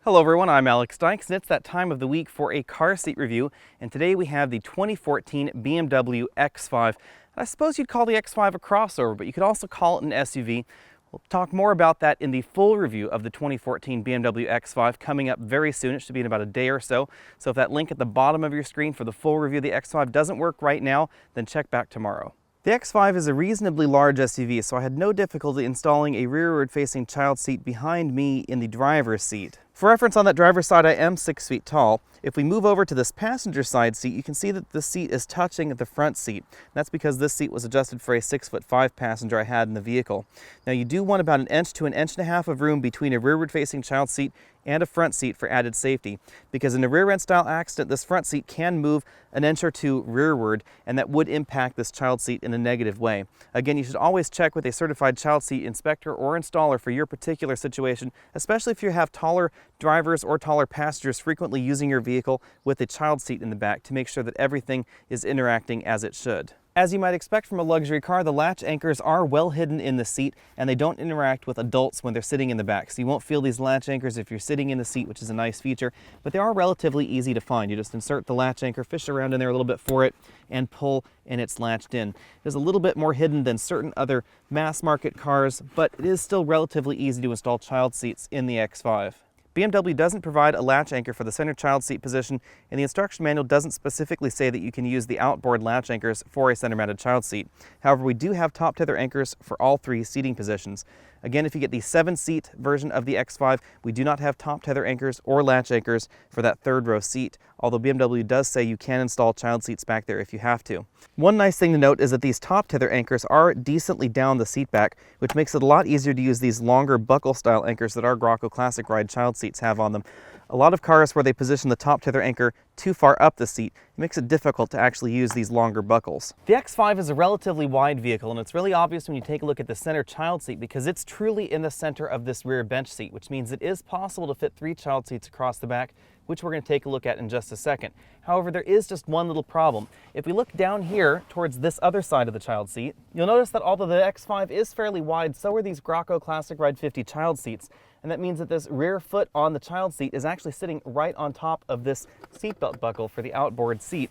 Hello everyone, I'm Alex Dykes, and it's that time of the week for a car seat review. And today we have the 2014 BMW X5. I suppose you'd call the X5 a crossover, but you could also call it an SUV. We'll talk more about that in the full review of the 2014 BMW X5 coming up very soon. It should be in about a day or so. So if that link at the bottom of your screen for the full review of the X5 doesn't work right now, then check back tomorrow. The X5 is a reasonably large SUV, so I had no difficulty installing a rearward-facing child seat behind me in the driver's seat. For reference, on that driver's side, I am 6 feet tall. If we move over to this passenger side seat, you can see that the seat is touching the front seat. That's because this seat was adjusted for a 6'5" passenger I had in the vehicle. Now, you do want about 1 inch to 1.5 inches of room between a rearward-facing child seat and a front seat for added safety, because in a rear-end style accident, this front seat can move 1 inch or 2 rearward, and that would impact this child seat in a negative way. Again, you should always check with a certified child seat inspector or installer for your particular situation, especially if you have taller drivers or taller passengers frequently using your vehicle with a child seat in the back, to make sure that everything is interacting as it should. As you might expect from a luxury car, the latch anchors are well hidden in the seat, and they don't interact with adults when they're sitting in the back. So you won't feel these latch anchors if you're sitting in the seat, which is a nice feature, but they are relatively easy to find. You just insert the latch anchor, fish around in there a little bit for it, and pull, and it's latched in. It is a little bit more hidden than certain other mass market cars, but it is still relatively easy to install child seats in the X5. BMW doesn't provide a latch anchor for the center child seat position, and the instruction manual doesn't specifically say that you can use the outboard latch anchors for a center-mounted child seat. However, we do have top tether anchors for all 3 seating positions. Again, if you get the 7-seat version of the X5, we do not have top tether anchors or latch anchors for that 3rd row seat, although BMW does say you can install child seats back there if you have to. One nice thing to note is that these top tether anchors are decently down the seat back, which makes it a lot easier to use these longer buckle style anchors that our Graco Classic Ride child seats have on them. A lot of cars where they position the top tether anchor too far up the seat, it makes it difficult to actually use these longer buckles. The X5 is a relatively wide vehicle, and it's really obvious when you take a look at the center child seat, because it's truly in the center of this rear bench seat, which means it is possible to fit 3 child seats across the back, which we're going to take a look at in just a second. However, there is just one little problem. If we look down here towards this other side of the child seat, you'll notice that although the X5 is fairly wide, so are these Graco Classic Ride 50 child seats. And that means that this rear foot on the child seat is actually sitting right on top of this seatbelt buckle for the outboard seat.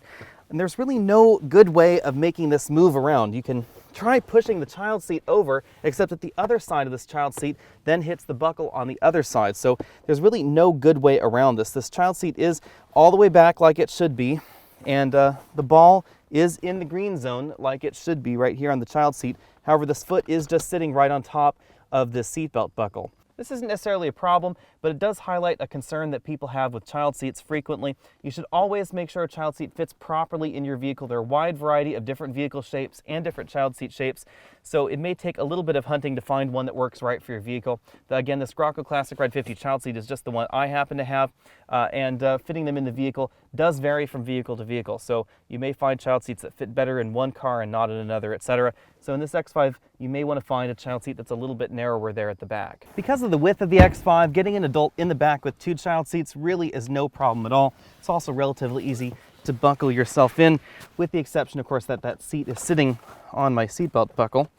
And there's really no good way of making this move around. You can try pushing the child seat over, except that the other side of this child seat then hits the buckle on the other side. So there's really no good way around this. This child seat is all the way back like it should be, and the ball is in the green zone like it should be right here on the child seat. However, this foot is just sitting right on top of the seatbelt buckle. This isn't necessarily a problem, but it does highlight a concern that people have with child seats frequently. You should always make sure a child seat fits properly in your vehicle. There are a wide variety of different vehicle shapes and different child seat shapes, so it may take a little bit of hunting to find one that works right for your vehicle. Again, this Graco Classic Ride 50 child seat is just the one I happen to have, and fitting them in the vehicle does vary from vehicle to vehicle. So you may find child seats that fit better in one car and not in another, etc. So in this X5, you may want to find a child seat that's a little bit narrower there at the back. Because of the width of the X5, getting an adult in the back with 2 child seats really is no problem at all. It's also relatively easy to buckle yourself in, with the exception, of course, that that seat is sitting on my seatbelt buckle.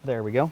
There we go.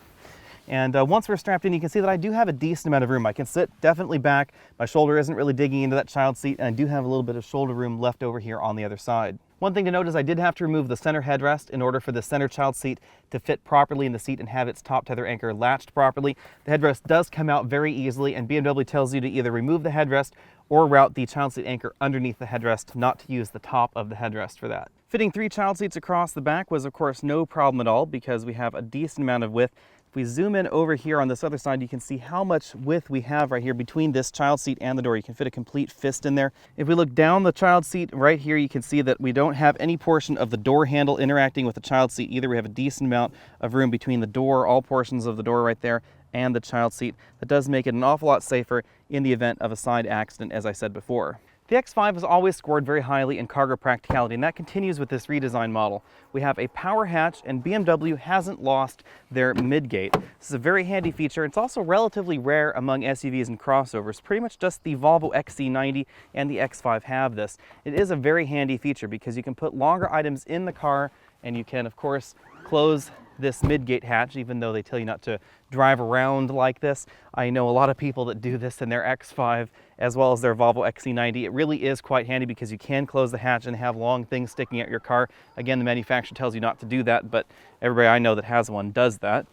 And once we're strapped in, you can see that I do have a decent amount of room. I can sit definitely back. My shoulder isn't really digging into that child seat, and I do have a little bit of shoulder room left over here on the other side. One thing to note is I did have to remove the center headrest in order for the center child seat to fit properly in the seat and have its top tether anchor latched properly. The headrest does come out very easily, and BMW tells you to either remove the headrest or route the child seat anchor underneath the headrest, not to use the top of the headrest for that. Fitting 3 child seats across the back was, of course, no problem at all, because we have a decent amount of width. If we zoom in over here on this other side, you can see how much width we have right here between this child seat and the door. You can fit a complete fist in there. If we look down the child seat right here, you can see that we don't have any portion of the door handle interacting with the child seat either. We have a decent amount of room between the door, all portions of the door right there, and the child seat. That does make it an awful lot safer in the event of a side accident, as I said before. The X5 has always scored very highly in cargo practicality, and that continues with this redesigned model. We have a power hatch, and BMW hasn't lost their midgate. This is a very handy feature. It's also relatively rare among SUVs and crossovers. Pretty much just the Volvo XC90 and the X5 have this. It is a very handy feature because you can put longer items in the car, and you can, of course, close this mid-gate hatch, even though they tell you not to drive around like this. I know a lot of people that do this in their X5 as well as their Volvo XC90. It really is quite handy because you can close the hatch and have long things sticking out your car. Again, the manufacturer tells you not to do that, but everybody I know that has one does that.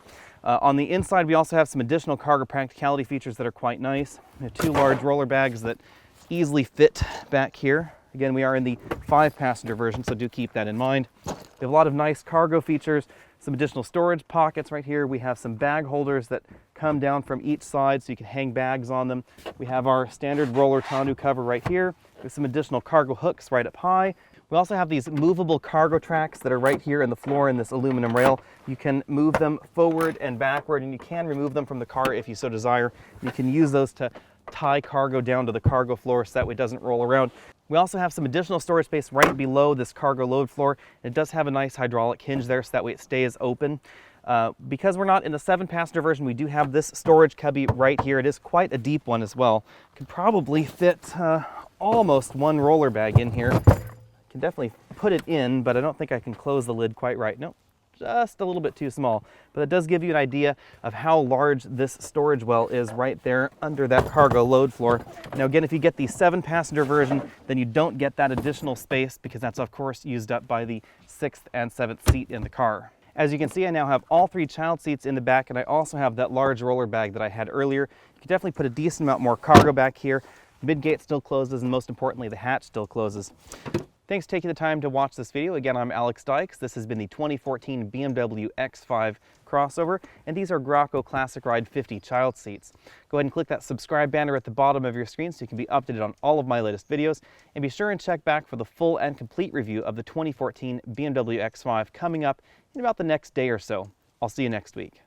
On the inside, we also have some additional cargo practicality features that are quite nice. We have 2 large roller bags that easily fit back here. Again, we are in the 5-passenger version, so do keep that in mind. We have a lot of nice cargo features, some additional storage pockets right here. We have some bag holders that come down from each side so you can hang bags on them. We have our standard roller tonneau cover right here with some additional cargo hooks right up high. We also have these movable cargo tracks that are right here in the floor in this aluminum rail. You can move them forward and backward, and you can remove them from the car if you so desire. You can use those to tie cargo down to the cargo floor so that way it doesn't roll around. We also have some additional storage space right below this cargo load floor. It does have a nice hydraulic hinge there so that way it stays open. Because we're not in the 7-passenger version, we do have this storage cubby right here. It is quite a deep one as well. Could probably fit almost 1 roller bag in here. Can definitely put it in, but I don't think I can close the lid quite right. Nope, just a little bit too small. But it does give you an idea of how large this storage well is right there under that cargo load floor. Now again, if you get the 7-passenger version, then you don't get that additional space because that's of course used up by the 6th and 7th seat in the car. As you can see, I now have all 3 child seats in the back, and I also have that large roller bag that I had earlier. You can definitely put a decent amount more cargo back here. Mid-gate still closes, and most importantly, the hatch still closes. Thanks for taking the time to watch this video. Again, I'm Alex Dykes. This has been the 2014 BMW X5 crossover, and these are Graco Classic Ride 50 child seats. Go ahead and click that subscribe banner at the bottom of your screen so you can be updated on all of my latest videos, and be sure and check back for the full and complete review of the 2014 BMW X5 coming up in about the next day or so. I'll see you next week.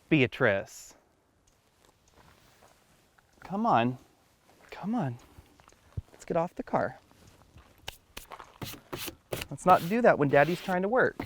Beatrice. Come on. Come on. Let's get off the car. Let's not do that when Daddy's trying to work.